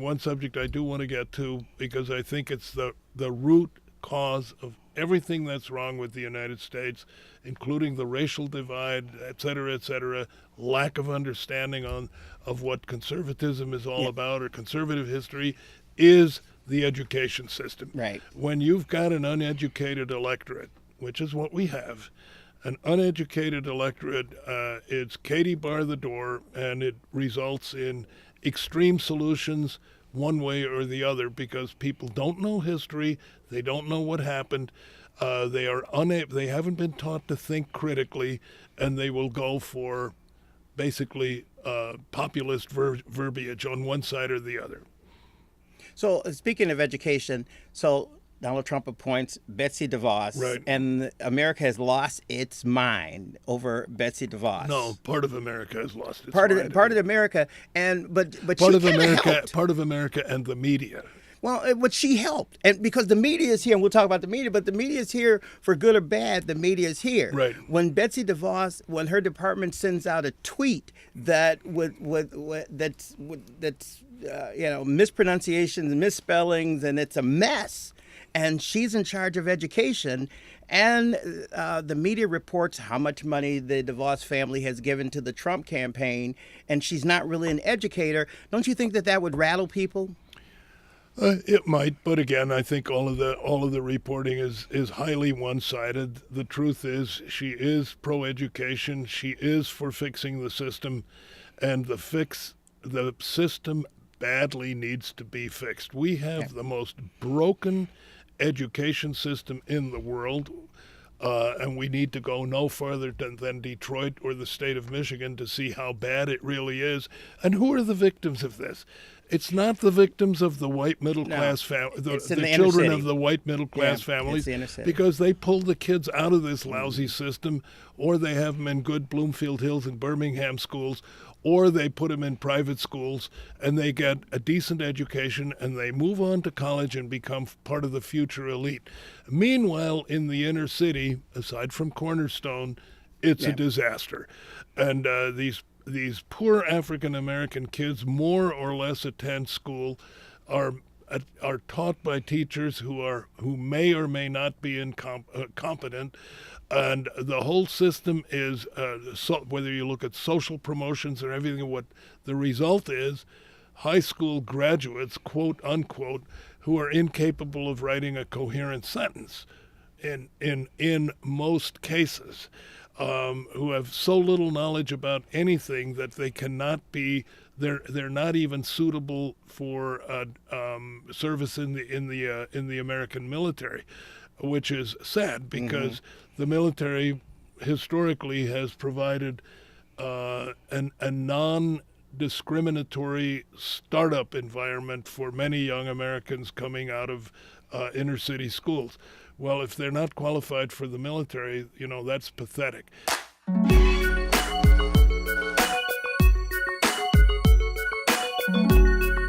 one subject I do want to get to because I think it's the root cause of everything that's wrong with the United States, including the racial divide, et cetera, lack of understanding of what conservatism is all about or conservative history, is the education system. Right. When you've got an uneducated electorate, which is what we have, an uneducated electorate, it's Katie bar the door, and it results in extreme solutions one way or the other because people don't know history, they don't know what happened, they haven't been taught to think critically, and they will go for basically populist verbiage on one side or the other. So speaking of education, so Donald Trump appoints Betsy DeVos, right, and America has lost its mind over Betsy DeVos. No, part of America has lost its mind. Part of America, but part she of America, helped. Part of America, and the media. Well, but she helped, and because the media is here, and we'll talk about the media, but the media is here for good or bad. The media is here. Right. When Betsy DeVos, when her department sends out a tweet that's mispronunciations, misspellings, and it's a mess, and she's in charge of education, and the media reports how much money the DeVos family has given to the Trump campaign, and she's not really an educator. Don't you think that would rattle people? It might, but again, I think all of the reporting is highly one-sided. The truth is, she is pro-education. She is for fixing the system, and the system badly needs to be fixed. We have the most broken education system in the world, and we need to go no farther than Detroit or the state of Michigan to see how bad it really is. And who are the victims of this? It's not the victims of the white middle class family, the children of the white middle class families, because they pull the kids out of this lousy system, or they have them in good Bloomfield Hills and Birmingham schools, or they put them in private schools and they get a decent education and they move on to college and become part of the future elite. Meanwhile, in the inner city, aside from Cornerstone, it's a disaster. And these poor African American kids more or less attend school, are taught by teachers who may or may not be competent, and the whole system is whether you look at social promotions or everything, what the result is, high school graduates, quote unquote, who are incapable of writing a coherent sentence in most cases. Who have so little knowledge about anything that they cannot be, they're not even suitable for service in the American military, which is sad because the military historically has provided a non-discriminatory startup environment for many young Americans coming out of inner city schools. Well, if they're not qualified for the military, that's pathetic.